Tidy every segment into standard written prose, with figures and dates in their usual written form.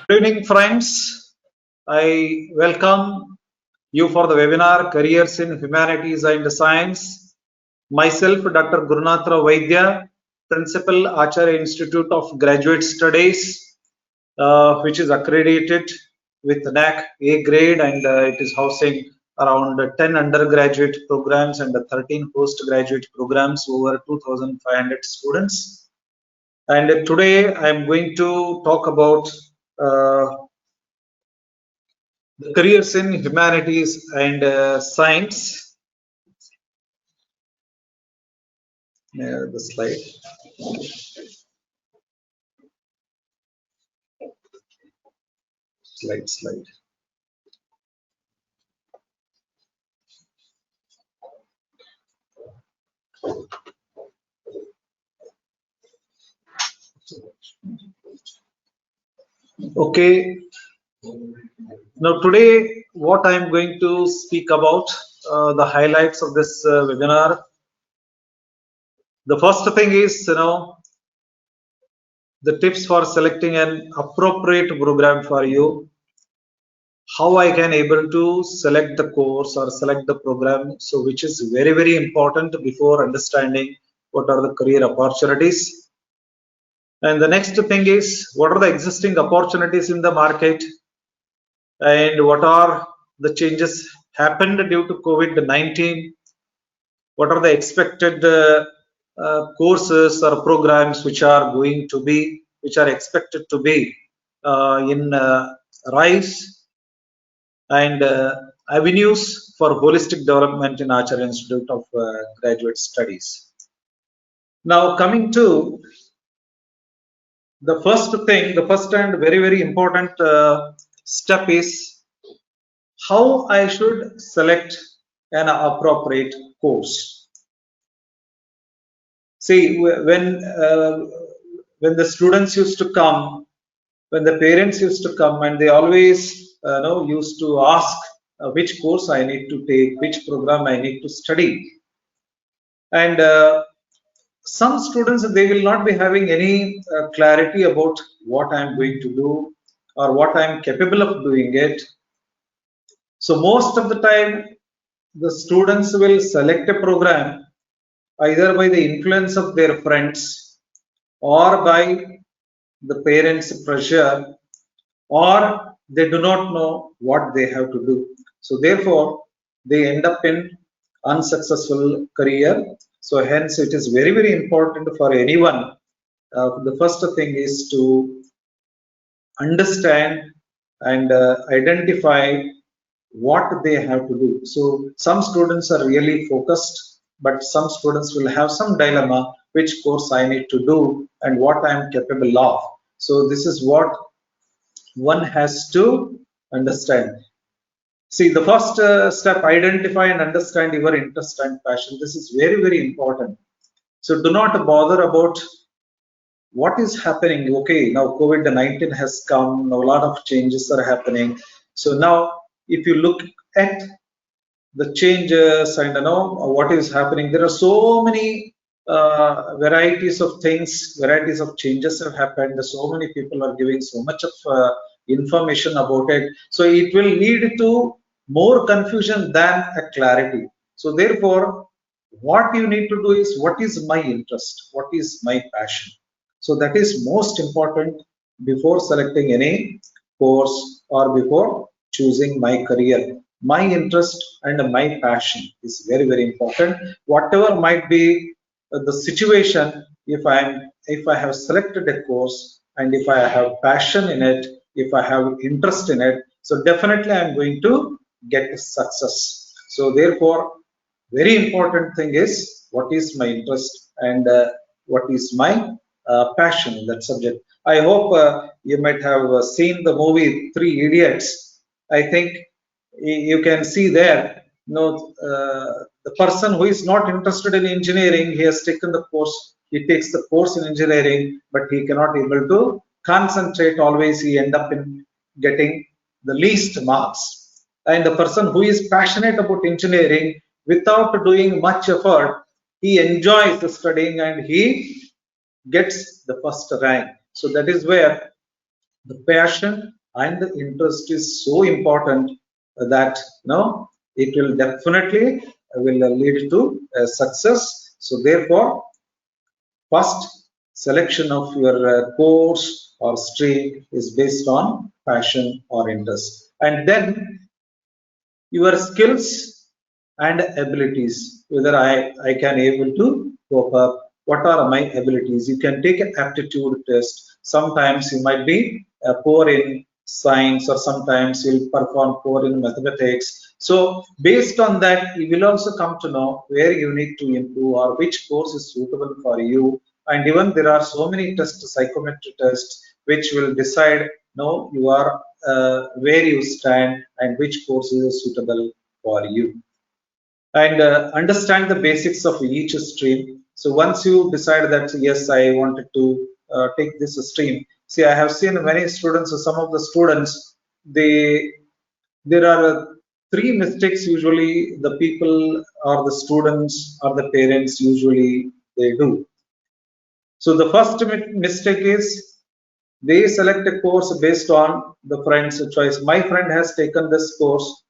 Good evening, friends. I welcome you for the webinar Careers in Humanities and Science. Myself, Dr. Gurunath Rao Vaidya, Principal, Acharya Institute of Graduate Studies, which is accredited with NAC A grade, and it is housing around 10 undergraduate programs and 13 postgraduate programs, over 2,500 students. And today I am going to talk about the careers in humanities and science. The slide. Slide. Okay. Now today, what I am going to speak about, the highlights of this webinar. The first thing is, the tips for selecting an appropriate program for you. How I can able to select the course or select the program, so which is very, very important before understanding what are the career opportunities. And the next thing is, what are the existing opportunities in the market, and what are the changes happened due to COVID-19? What are the expected courses or programs which are expected to be in rise, and avenues for holistic development in Acharya Institute of Graduate Studies. Now coming to the first thing, the first and very, very important step is how I should select an appropriate course. See, when the students used to come, when the parents used to come, and they always used to ask which course I need to take, which program I need to study. And some students, they will not be having any clarity about what I am going to do or what I am capable of doing it. So most of the time, the students will select a program either by the influence of their friends or by the parents' pressure, or they do not know what they have to do. So therefore, they end up in unsuccessful career. So hence, it is very, very important for anyone. The first thing is to understand and identify what they have to do. So some students are really focused, but some students will have some dilemma, which course I need to do and what I am capable of. So this is what one has to understand. See, the first step, identify and understand your interest and passion. This is very, very important. So do not bother about what is happening. Okay, now COVID-19 has come, now a lot of changes are happening. So now if you look at the changes and what is happening, there are so many varieties of things, varieties of changes have happened. So many people are giving so much of information about it. So it will lead to more confusion than a clarity. So therefore, what you need to do is, what is my interest? What is my passion? So that is most important before selecting any course or before choosing my career. My interest and my passion is very, very important. Whatever might be the situation, if I have selected a course and if I have passion in it, if I have interest in it, so definitely I am going to get success. So therefore, very important thing is, what is my interest and what is my passion in that subject. I hope you might have seen the movie Three Idiots. I think you can see there, the person who is not interested in engineering, he has taken the course, he takes the course in engineering, but he cannot able to concentrate. Always he end up in getting the least marks. And the person who is passionate about engineering, without doing much effort, he enjoys the studying and he gets the first rank. So that is where the passion and the interest is so important that it will definitely will lead to success. So therefore, first selection of your course or stream is based on passion or interest, and then your skills and abilities, whether I can able to cope up, what are my abilities. You can take an aptitude test. Sometimes you might be poor in science, or sometimes you'll perform poor in mathematics. So based on that, you will also come to know where you need to improve or which course is suitable for you. And even there are so many tests, psychometric tests, which will decide you are where you stand and which course is suitable for you. And understand the basics of each stream. So once you decide that yes, I wanted to take this stream. See, I have seen many students, some of the students, they there are three mistakes usually the people or the students or the parents usually they do. So the first mistake is they select a course based on the friend's choice. My friend has taken this course,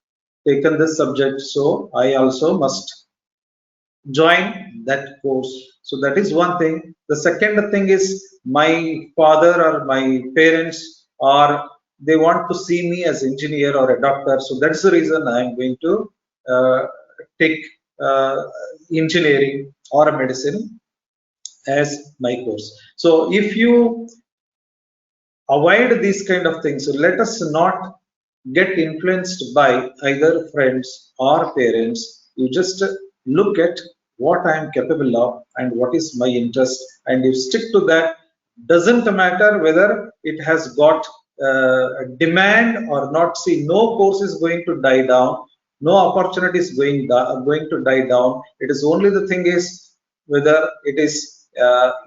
taken this subject, so I also must join that course. So that is one thing. The second thing is my father or my parents are they want to see me as engineer or a doctor. So that's the reason I'm going to uh, take uh, engineering or medicine as my course. So if you avoid these kind of things. So let us not get influenced by either friends or parents. You just look at what I am capable of and what is my interest, and you stick to that. Doesn't matter whether it has got demand or not. See, no course is going to die down. No opportunity is going to die down. It is only the thing is whether it is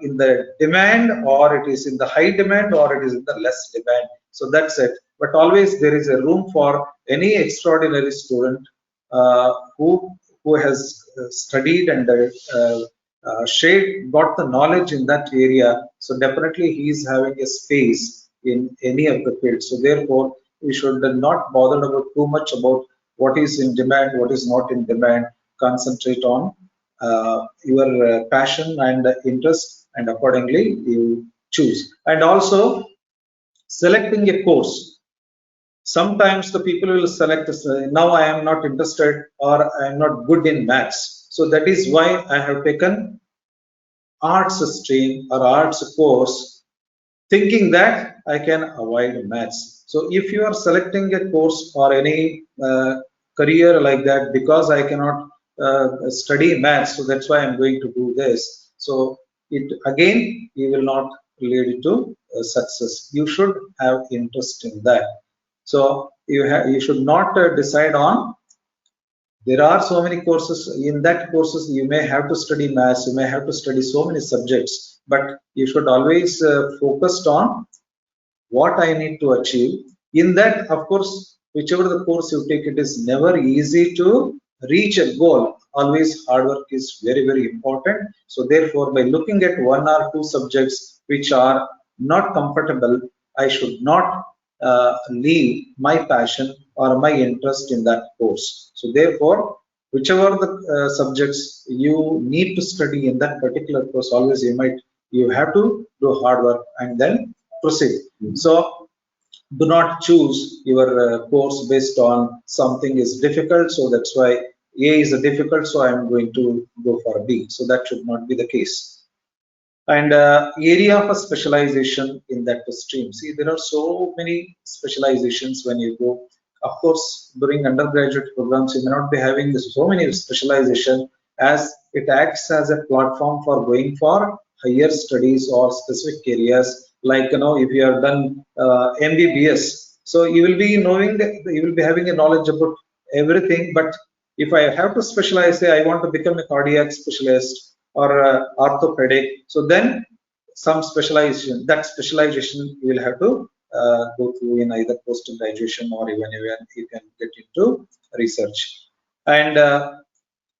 in the demand, or it is in the high demand, or it is in the less demand. So that's it. But always there is a room for any extraordinary student who has studied and got the knowledge in that area. So definitely he is having a space in any of the fields. So therefore, we should not bother about too much about what is in demand, what is not in demand. Concentrate on your passion and interest, and accordingly you choose. And also selecting a course. Sometimes the people will select now I am not interested or I am not good in maths. So that is why I have taken arts stream or arts course, thinking that I can avoid maths. So if you are selecting a course or any career like that, because I cannot study maths, so that's why I'm going to do this. So it again, you will not lead to success. You should have interest in that. So you should not decide on. There are so many courses. In that courses, you may have to study maths. You may have to study so many subjects, but you should always focus on what I need to achieve. In that, of course, whichever the course you take, it is never easy to reach a goal. Always hard work is very, very important. So therefore, by looking at one or two subjects which are not comfortable, I should not leave my passion or my interest in that course. So therefore, whichever the subjects you need to study in that particular course, always you have to do hard work and then proceed. So do not choose your course based on something is difficult. So that's why A is a difficult, so I'm going to go for B. So that should not be the case. And area of a specialization in that stream. See, there are so many specializations when you go. Of course, during undergraduate programs, you may not be having so many specialization, as it acts as a platform for going for higher studies or specific areas. Like if you have done MBBS, so you will be knowing that you will be having a knowledge about everything. But if I have to specialize, say I want to become a cardiac specialist or orthopedic, so then some specialization, that specialization you will have to go through in either post graduation or even you can get into research. And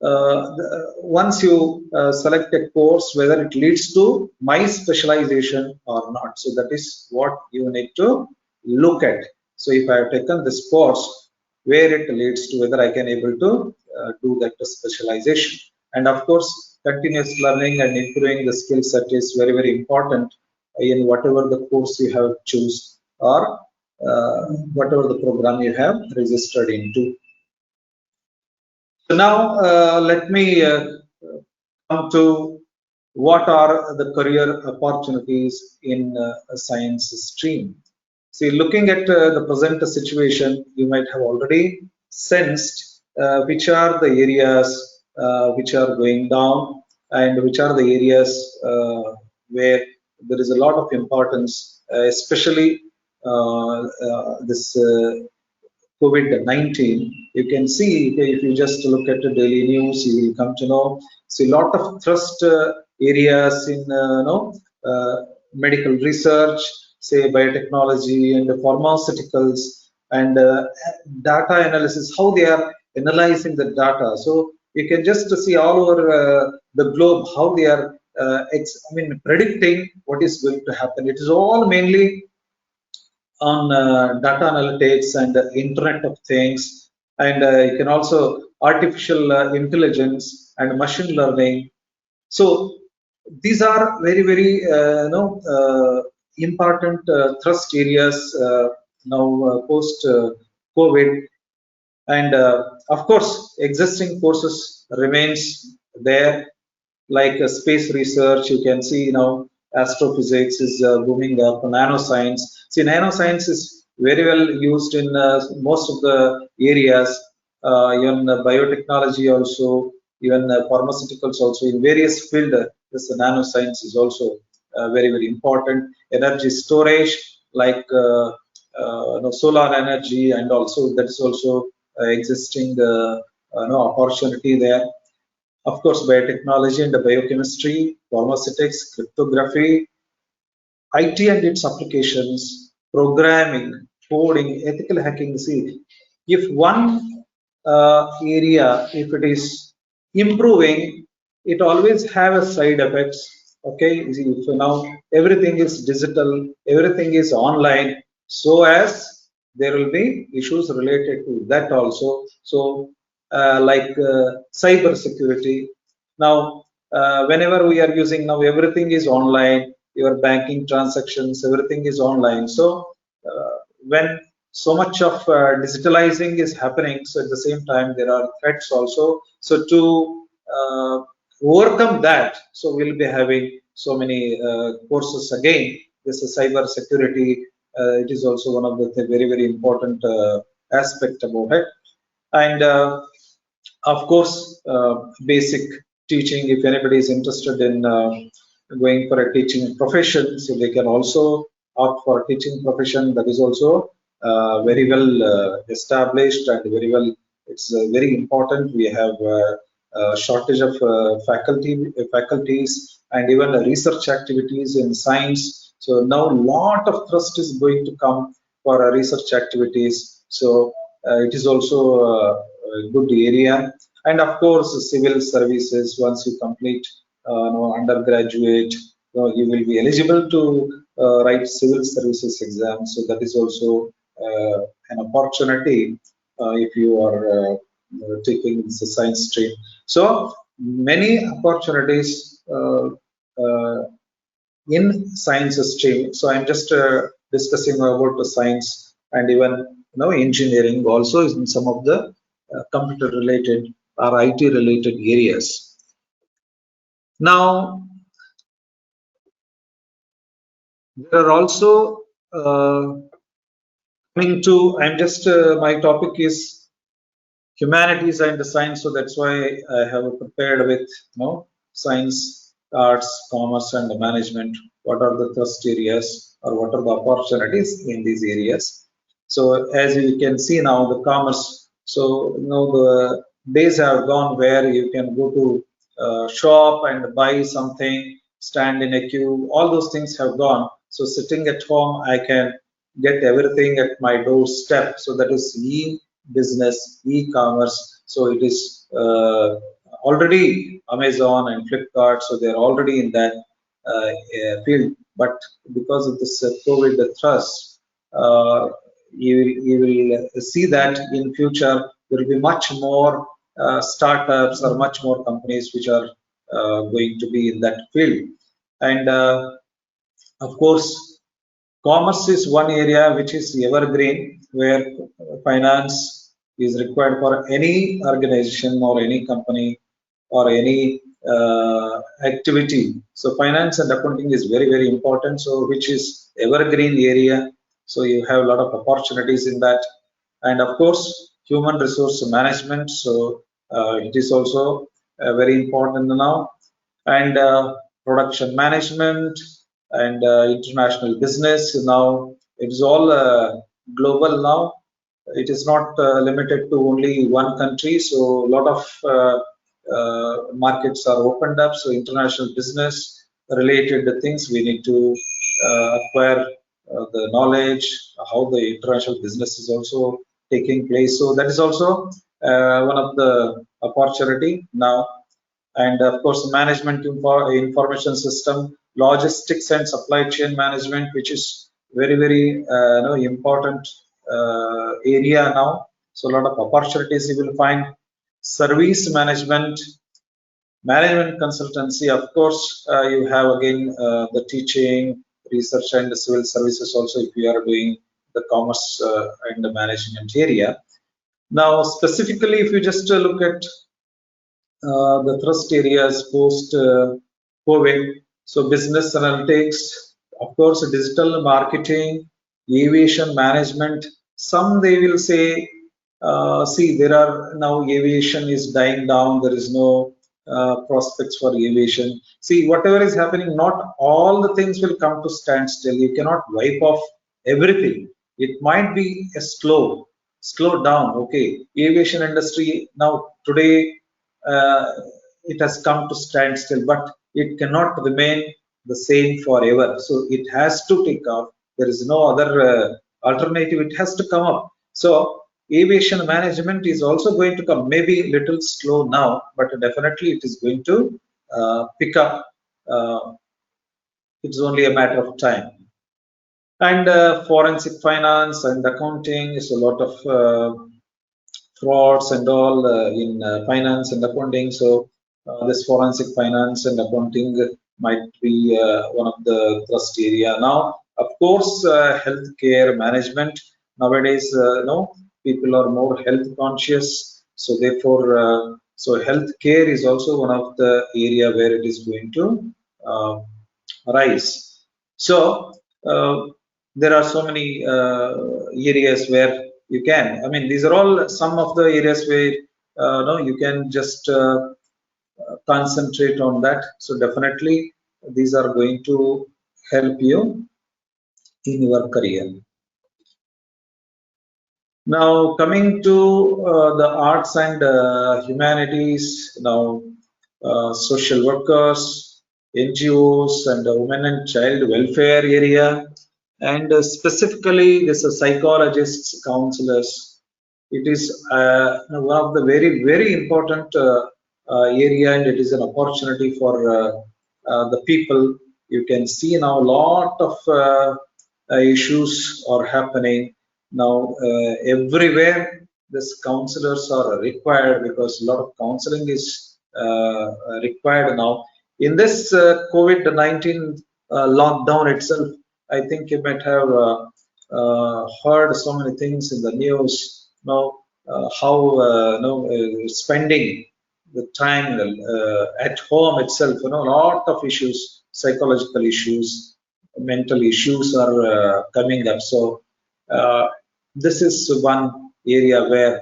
once you select a course, whether it leads to my specialization or not. So that is what you need to look at. So if I have taken this course, where it leads to, whether I can able to do that specialization. And of course, continuous learning and improving the skill set is very, very important in whatever the course you have choose, or whatever the program you have registered into. So now let me come to what are the career opportunities in a science stream. See, looking at the present situation, you might have already sensed which are the areas which are going down, and which are the areas where there is a lot of importance, especially this COVID-19. You can see, if you just look at the daily news, you will come to know, see, lot of thrust areas in medical research, say biotechnology and pharmaceuticals, and data analysis, how they are analyzing the data. So you can just see all over the globe how they are predicting what is going to happen. It is all mainly on data analytics and Internet of Things, and you can also artificial intelligence and machine learning. So these are very, very important thrust areas now post COVID. And of course, existing courses remains there, like space research. You can see now astrophysics is booming up, nanoscience. See, nanoscience is very well used in most of the areas, even biotechnology also, even pharmaceuticals also, in various field. This nanoscience is also very, very important. Energy storage, like solar energy, and also that is also existing opportunity there. Of course, biotechnology and biochemistry, pharmaceutics, cryptography, IT and its applications, programming, coding, ethical hacking. See, if one area, if it is improving, it always have a side effects. Okay, see, if now everything is digital, everything is online, so as there will be issues related to that also. So like cyber security. Now, whenever we are using, now everything is online, your banking transactions, everything is online. So when so much of digitalizing is happening, so at the same time there are threats also. So to overcome that, so we'll be having so many courses again. This is cyber security. It is also one of the very, very important aspect about it. And of course, basic teaching, if anybody is interested in going for a teaching profession, so they can also opt for a teaching profession. That is also very well established, and very well, it's very important. We have shortage of faculties, and even research activities in science. So now a lot of thrust is going to come for research activities. So it is also a good area. And of course, civil services, once you complete undergraduate, you will be eligible to write civil services exam. So that is also an opportunity if you are taking the science stream. So many opportunities in science stream. So I'm just discussing about the science, and even engineering also is in some of the computer related or IT related areas. Now there are also coming to, I'm just my topic is humanities and the science, so that's why I have prepared with science, arts, commerce, and management. What are the thrust areas, or what are the opportunities in these areas? So as you can see now, the commerce. So the days have gone where you can go to shop and buy something, stand in a queue. All those things have gone. So sitting at home, I can get everything at my doorstep. So that is e-business, e-commerce. So it is already Amazon and Flipkart, so they're already in that field. But because of this COVID thrust, you will see that in future there will be much more startups or much more companies which are going to be in that field. And of course, commerce is one area which is evergreen, where finance is required for any organization or any company or any activity. So finance and accounting is very, very important. So which is evergreen area. So you have a lot of opportunities in that. And of course, human resource management. So it is also very important now. And production management and international business. Now it's all global now. It is not limited to only one country. So a lot of markets are opened up. So international business related things we need to acquire the knowledge, how the international business is also taking place. So that is also one of the opportunity now. And of course, management information system, logistics and supply chain management, which is very, very important area now. So a lot of opportunities you will find. Service management, management consultancy, of course, you have again the teaching, research and the civil services also if you are doing the commerce and the management area. Now, specifically, if you just look at the thrust areas post COVID, so business analytics, of course, digital marketing, aviation management. Some they will say, see, there are now aviation is dying down. There is no prospects for aviation. See, whatever is happening, not all the things will come to standstill. You cannot wipe off everything. It might be a slow down. Okay, aviation industry now today it has come to standstill, but it cannot remain the same forever. So it has to take off. There is no other alternative. It has to come up. So aviation management is also going to come, maybe a little slow now, but definitely it is going to pick up. It's only a matter of time. And forensic finance and accounting is a lot of frauds and all in finance and accounting. So this forensic finance and accounting might be one of the thrust area. Now, of course, healthcare management. Nowadays, no, people are more health conscious. So therefore, so healthcare is also one of the area where it is going to rise. So there are so many areas where you can. I mean, these are all some of the areas where no, you can just concentrate on that. So definitely, these are going to help you in your career. Now, coming to the arts and humanities, now social workers, NGOs, and women and child welfare area, and specifically this psychologists, counselors. It is one of the very, very important area, and it is an opportunity for the people. You can see now a lot of issues are happening now everywhere. This counselors are required because a lot of counseling is required now. In this COVID-19 lockdown itself, I think you might have heard so many things in the news. Now, how spending the time at home itself, a lot of issues, psychological issues, mental issues are coming up. So this is one area where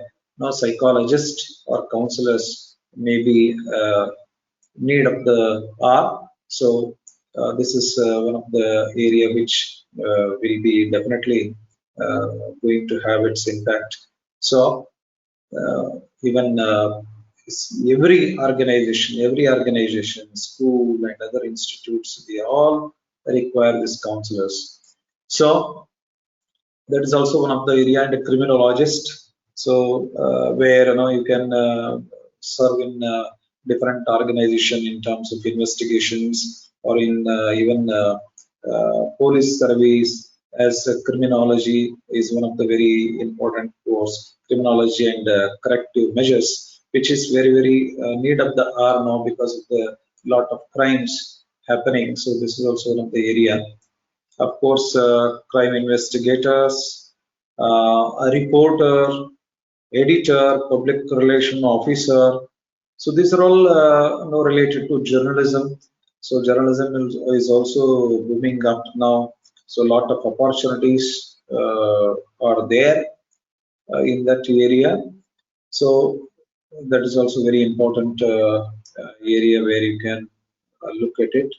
psychologists or counselors may be need of the hour. So this is one of the area which will be definitely going to have its impact. So even every organization, school and other institutes, they all require these counselors. So that is also one of the area. And a criminologist, so where you can serve in different organization in terms of investigations, or in even police service, as criminology is one of the very important course, criminology and corrective measures, which is very need of the hour now because of the lot of crimes happening. So this is also one of the area. Of course, crime investigators, a reporter, editor, public relation officer. So these are all related to journalism. So journalism is also booming up now. So a lot of opportunities are there in that area. So that is also very important area where you can look at it.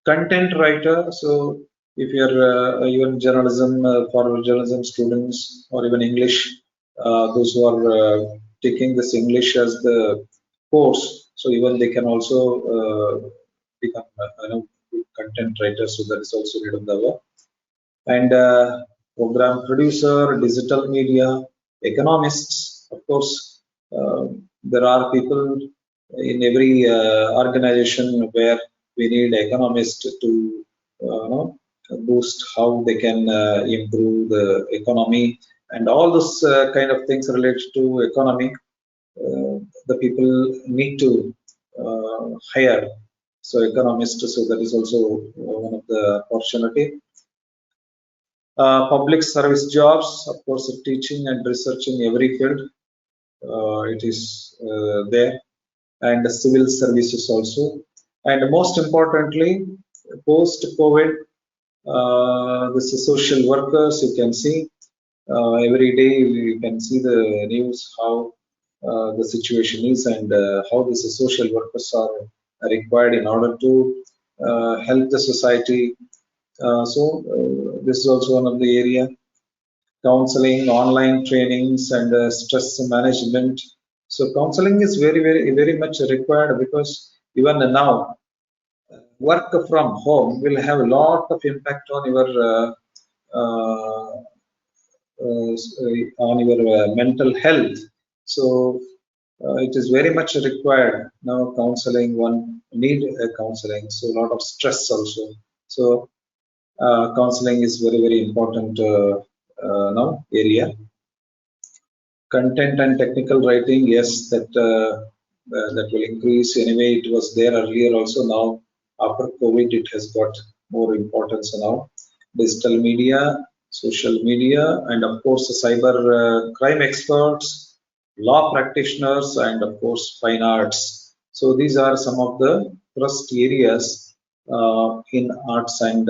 Content writer. So if you're even journalism, for journalism students, or even English, those who are taking this English as the course, so even they can also become good content writers. So that is also need of the work. And program producer, digital media, economists. Of course, there are people in every organization where we need economists to boost how they can improve the economy, and all those kind of things related to economy. The people need to hire so economists. So that is also one of the opportunity. Public service jobs, of course, teaching and research in every field, it is there, and the civil services also. And most importantly, post-COVID, this is social workers. You can see every day you can see the news how the situation is, and how these social workers are required in order to help the society. This is also one of the area. Counseling, online trainings, and stress management. So counseling is very much required, because even now work from home will have a lot of impact on your mental health. So it is very much required now. Counseling, one need counseling. So a lot of stress also. So counseling is very important now area. Content and technical writing, yes, that will increase. Anyway, it was there earlier also. Now after COVID, it has got more importance now. Digital media, social media, and of course cyber crime experts, law practitioners, and of course fine arts. So these are some of the thrust areas in arts and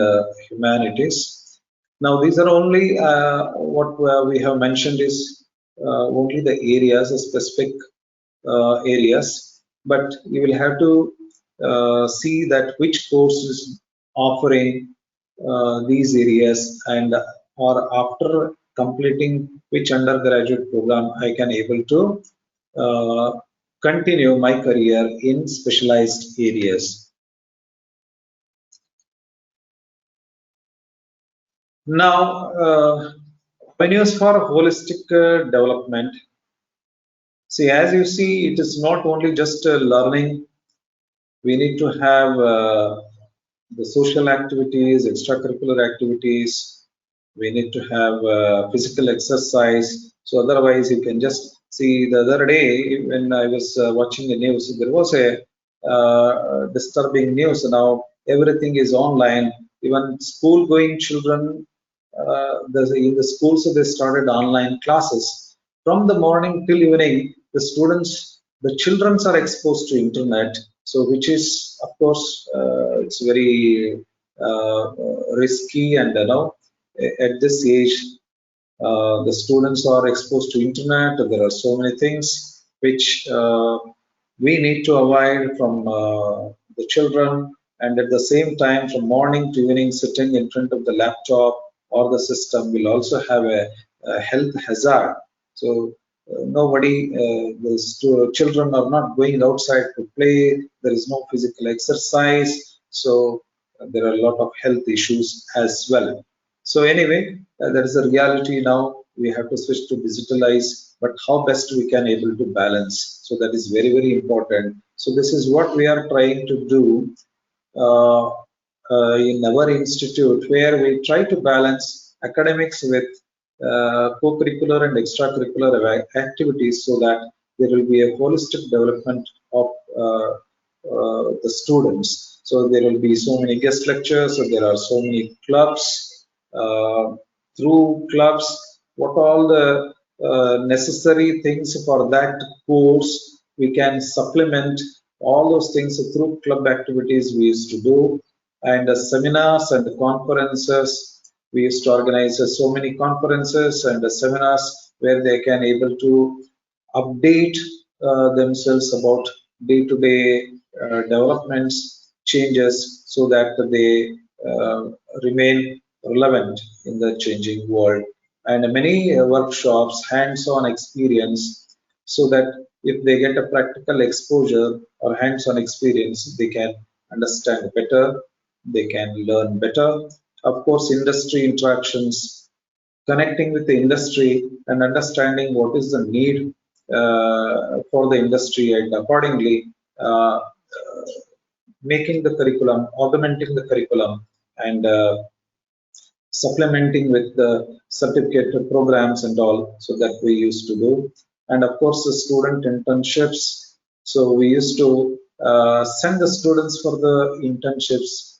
humanities. Now these are only what we have mentioned is only the areas, specific areas, but you will have to see that which course is offering these areas, and or after completing which undergraduate program I can able to continue my career in specialized areas. Now, avenues for holistic development. See, as you see, it is not only just learning. We need to have the social activities, extracurricular activities. We need to have physical exercise. So otherwise, you can just see. The other day when I was watching the news, there was a disturbing news. Now everything is online. Even school-going children, in the schools, they started online classes. From the morning till evening, the students, the children are exposed to internet. So which is, of course, it's very risky, and at this age, the students are exposed to internet. There are so many things which we need to avoid from the children, and at the same time, from morning to evening, sitting in front of the laptop or the system will also have a health hazard. So nobody, the children are not going outside to play. There is no physical exercise. So there are a lot of health issues as well. So anyway, there is a reality now we have to switch to digitalize, but how best we can able to balance. So that is very, very important. So this is what we are trying to do uh, in our institute, where we try to balance academics with co-curricular and extracurricular activities, so that there will be a holistic development of the students. So there will be so many guest lectures, so there are so many clubs. Through clubs, what all the necessary things for that course, we can supplement all those things through club activities we used to do. And seminars and conferences, we used to organize so many conferences and seminars where they can able to update themselves about day-to-day developments, changes, so that they remain relevant in the changing world. And many workshops, hands-on experience, so that if they get a practical exposure or hands-on experience, they can understand better, they can learn better. Of course, industry interactions, connecting with the industry and understanding what is the need for the industry, and accordingly making the curriculum, augmenting the curriculum, and supplementing with the certificate programs and all, so that we used to do. And of course, the student internships. So we used to send the students for the internships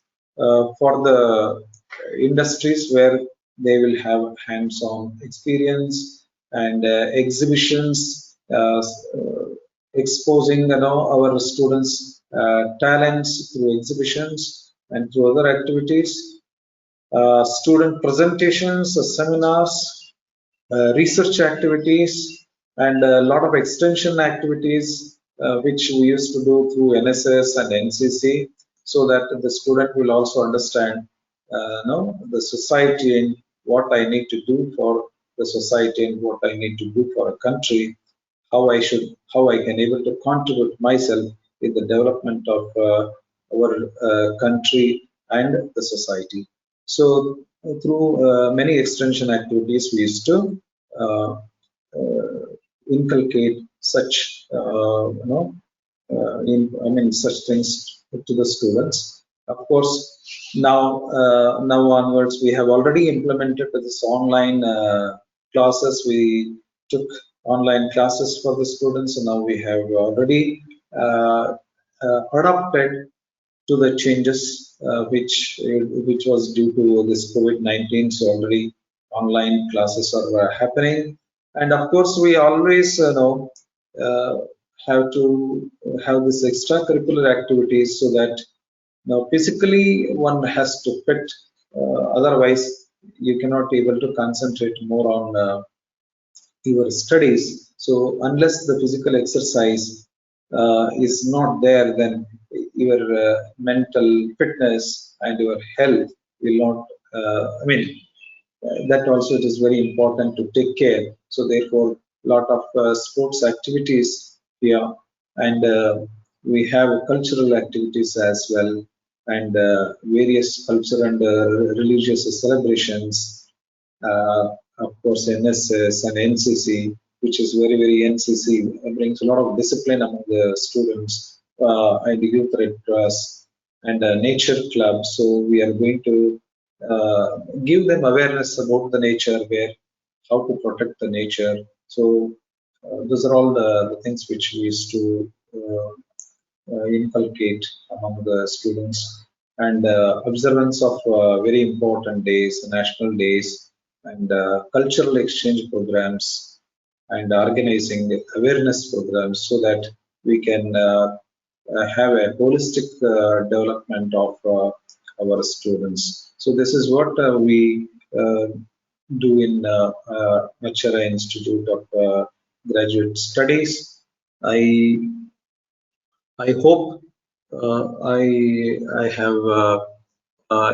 for the industries where they will have hands-on experience, and exhibitions, exposing our students talents through exhibitions and through other activities, student presentations, seminars, research activities, and a lot of extension activities which we used to do through NSS and NCC, so that the student will also understand the society and what I need to do for the society and what I need to do for a country, how I can able to contribute myself in the development of our country and the society. So through many extension activities, we used to uh, inculcate such I mean such things to the students. Of course, now onwards, we have already implemented this online classes. We took online classes for the students, and now we have already adapted to the changes which was due to this COVID-19. So already online classes are happening, and of course we always uh, have to have this extracurricular activities, so that now physically one has to fit. Otherwise, you cannot able to concentrate more on your studies. So unless the physical exercise is not there, then your mental fitness and your health will not. I mean, that also it is very important to take care. So therefore, lot of sports activities here, and we have cultural activities as well, and various cultural and religious celebrations. Of course, NSS and NCC, which is very, very NCC, brings a lot of discipline among the students, and youth red cross and nature club. So we are going to give them awareness about the nature, where how to protect the nature. So those are all the things which we used to inculcate among the students, and observance of very important days, national days, and cultural exchange programs, and organizing awareness programs, so that we can have a holistic development of our students. So this is what we do in Acharya Institute of Graduate Studies. I I hope I have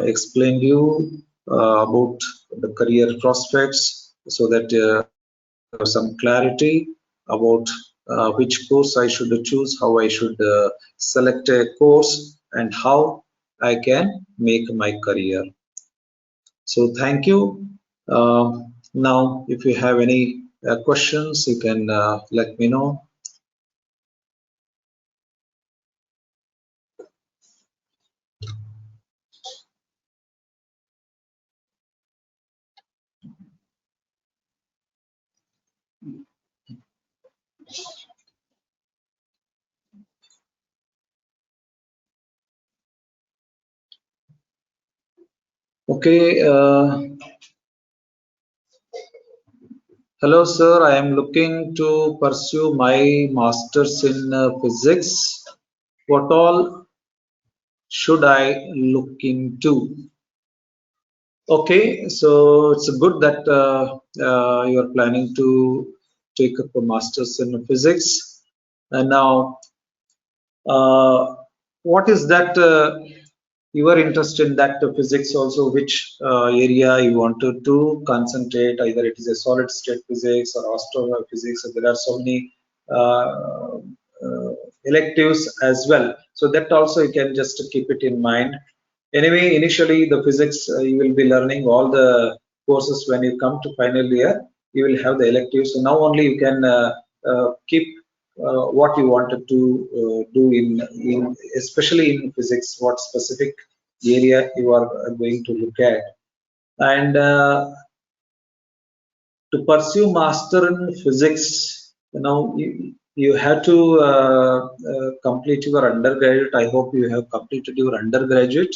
explained you about the career prospects, so that have some clarity about which course I should choose, how I should select a course, and how I can make my career. So thank you. Now, if you have any questions, you can let me know. Okay. Hello, sir. I am looking to pursue my master's in physics. What all should I look into? Okay, so it's good that you are planning to take up a master's in physics. And now, uh, what is that you are interested in that physics also? Which area you wanted to concentrate? Either it is a solid state physics or astrophysics. There are so many uh, electives as well. So that also you can just keep it in mind. Anyway, initially the physics you will be learning all the courses when you come to final year. You will have the electives. So now only you can keep what you wanted to do in especially in physics, what specific area you are going to look at. And to pursue master in physics, you have to complete your undergraduate. I hope you have completed your undergraduate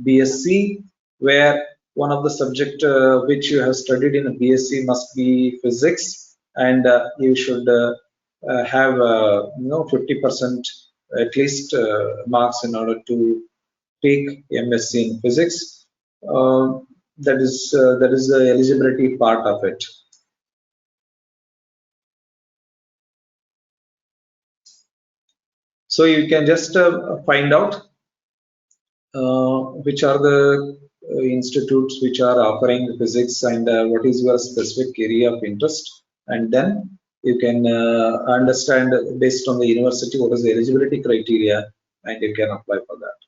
BSc, where one of the subject which you have studied in a BSc must be physics, and you should have 50% at least marks in order to take MSc in physics. Uh, that is the eligibility part of it. So you can just find out which are the institutes which are offering physics, and what is your specific area of interest, and then you can understand based on the university what is the eligibility criteria, and you can apply for that.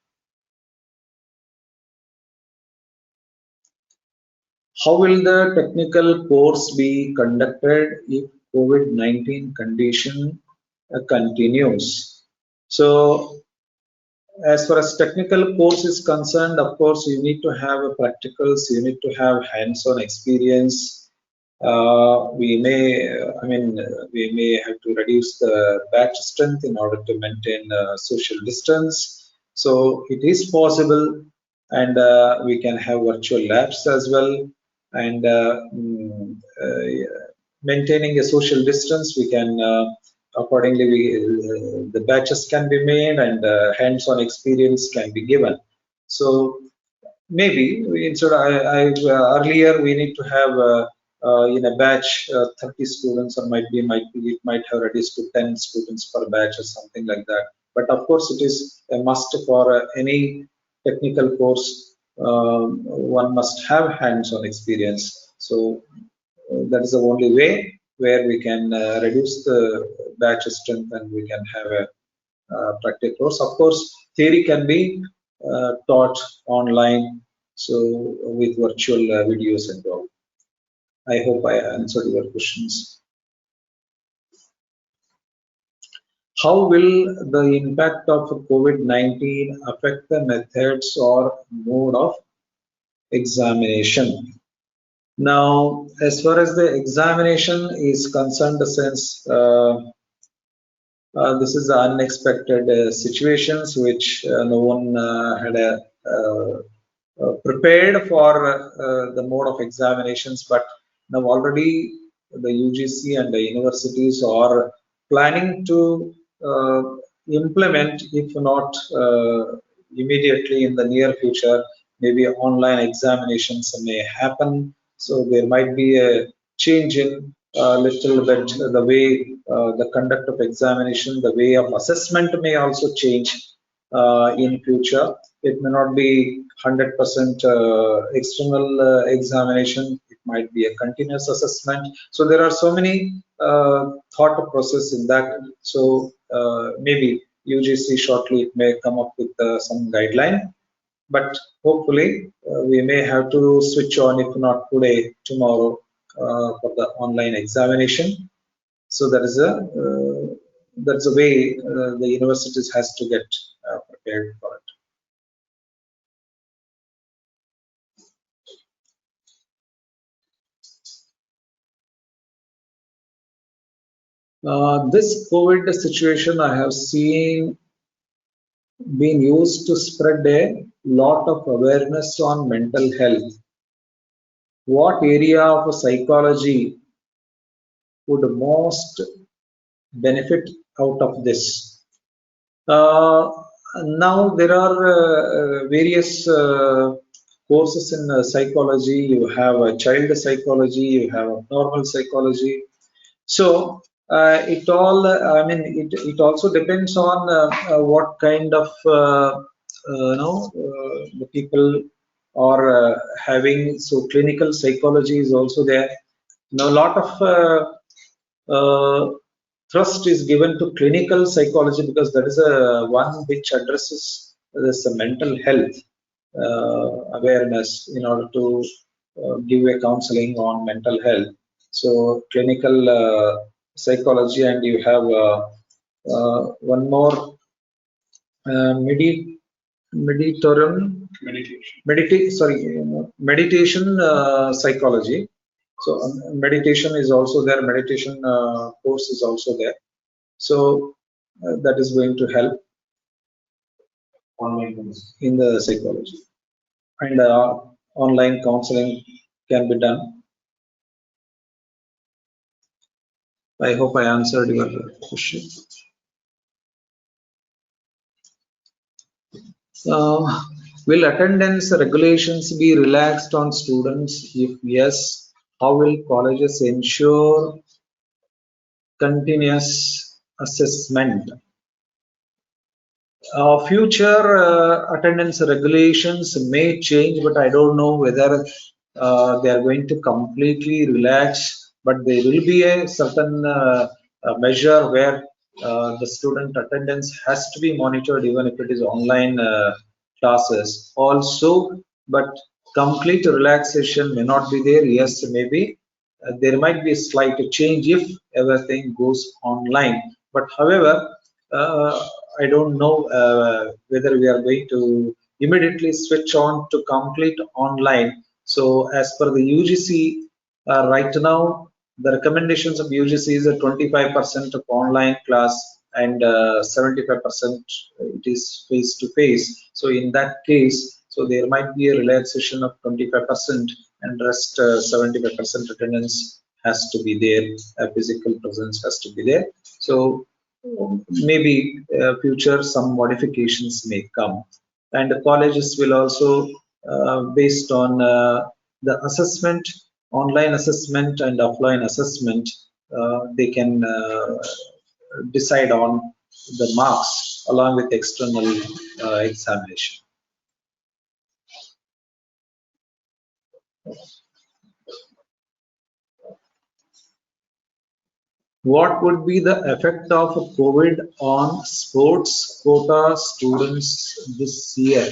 How will the technical course be conducted if COVID-19 condition continues? So as far as technical course is concerned, of course, you need to have a practicals, you need to have hands-on experience. We may have to reduce the batch strength in order to maintain social distance. So it is possible, and we can have virtual labs as well. And maintaining a social distance, we can accordingly the batches can be made, and hands-on experience can be given. So maybe earlier we need to have in a batch 30 students, or it might have reduced to 10 students per batch or something like that. But of course, it is a must for any technical course. One must have hands-on experience. So that is the only way where we can reduce the batch strength, and we can have a practical course. Of course, theory can be taught online, so with virtual videos and all. I hope I answered your questions. How will the impact of COVID-19 affect the methods or mode of examination? Now, as far as the examination is concerned, since this is unexpected situations which no one had prepared for the mode of examinations, but now already the UGC and the universities are planning to implement, if not immediately in the near future, maybe online examinations may happen. So there might be a change in little bit the way the conduct of examination, the way of assessment may also change in future. It may not be 100% external examination. It might be a continuous assessment. So there are so many thought process in that. So maybe UGC shortly may come up with some guideline, but hopefully we may have to switch on, if not today, tomorrow, for the online examination. So that's a way the universities has to get prepared for it. This COVID situation I have seen being used to spread a lot of awareness on mental health. What area of psychology would most benefit out of this? Now there are various courses in psychology. You have a child psychology, you have a normal psychology. So it all, I mean, it also depends on what kind of the people are having. So clinical psychology is also there. Now a lot of thrust is given to clinical psychology because that is a one which addresses this mental health awareness in order to give a counseling on mental health. So clinical psychology, and you have one more meditation psychology. So meditation is also there. Meditation course is also there. So that is going to help in the psychology, and online counseling can be done. I hope I answered your question. Will attendance regulations be relaxed on students? If yes, how will colleges ensure continuous assessment? Future attendance regulations may change, but I don't know whether they are going to completely relax. But there will be a certain measure where the student attendance has to be monitored, even if it is online classes also. But complete relaxation may not be there. Yes, maybe there might be a slight change if everything goes online. But however, I don't know whether we are going to immediately switch on to complete online. So as per the UGC, right now, the recommendations of UGC is a 25% of online class and 75% it is face to face. So in that case, so there might be a relaxation of 25% and rest 75% attendance has to be there, physical presence has to be there. So maybe future some modifications may come, and the colleges will also based on the assessment, online assessment and offline assessment, they can decide on the marks along with external examination. What would be the effect of COVID on sports quota students this year?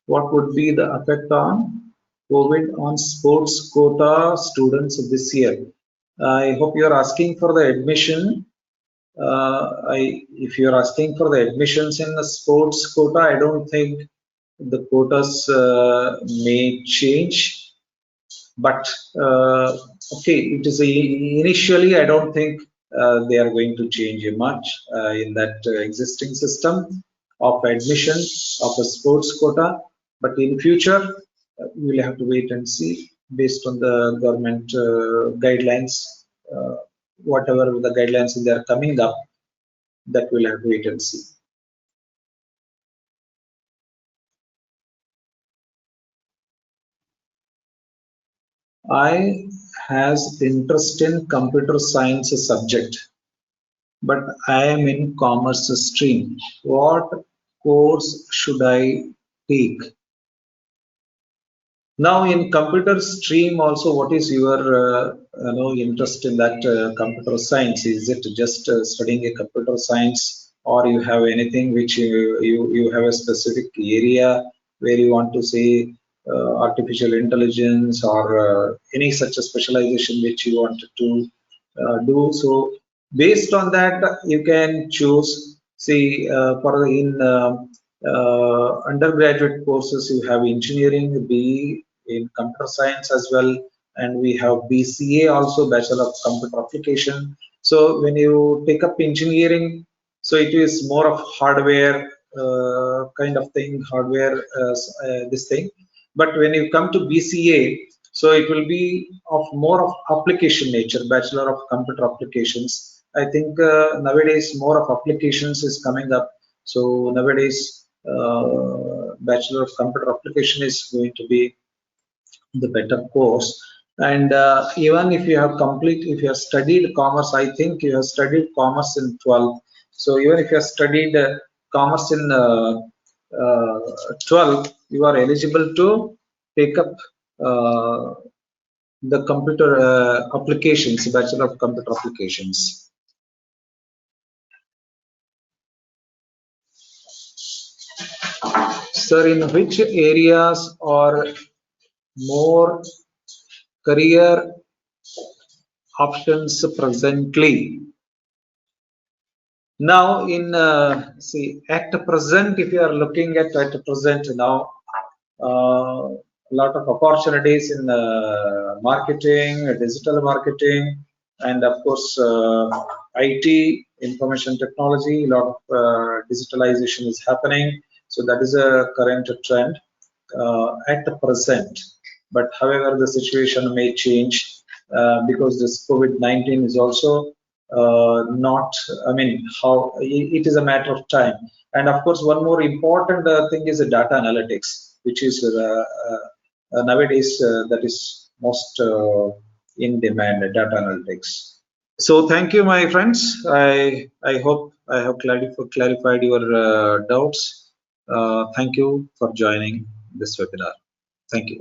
What would be the effect on COVID on sports quota students this year? I hope you are asking for the admission. If you are asking for the admissions in the sports quota, I don't think the quotas may change. But okay, it is initially I don't think they are going to change much in that existing system of admission of a sports quota. But in future, we'll have to wait and see based on the government guidelines. Whatever the guidelines they are coming up, that we'll have to wait and see. I has interest in computer science subject, but I am in commerce stream. What course should I take? Now in computer stream also, what is your interest in that computer science? Is it just studying a computer science, or you have anything which you have a specific area where you want to say artificial intelligence or any such a specialization which you wanted to do. So based on that, you can choose. See, for in undergraduate courses, you have engineering, BE in computer science as well, and we have BCA also, Bachelor of Computer Application. So when you take up engineering, so it is more of hardware kind of thing, hardware this thing. But when you come to BCA, so it will be of more of application nature, Bachelor of Computer Applications. I think nowadays more of applications is coming up. So nowadays Bachelor of Computer Application is going to be the better course. And even if you have if you have studied commerce, I think you have studied commerce in 12th. So even if you have studied commerce in 12th, you are eligible to take up the computer applications, Bachelor of Computer Applications. Sir, in which areas are more career options presently? Now, in see, at present, if you are looking at present now, a lot of opportunities in marketing, digital marketing, and of course, IT, information technology. A lot of digitalization is happening. So that is a current trend at the present. But however, the situation may change because this COVID-19 is also not, I mean, how it is a matter of time. And of course, one more important thing is the data analytics, which is nowadays that is most in demand, data analytics. So thank you, my friends. I hope I have clarified your doubts. Thank you for joining this webinar. Thank you.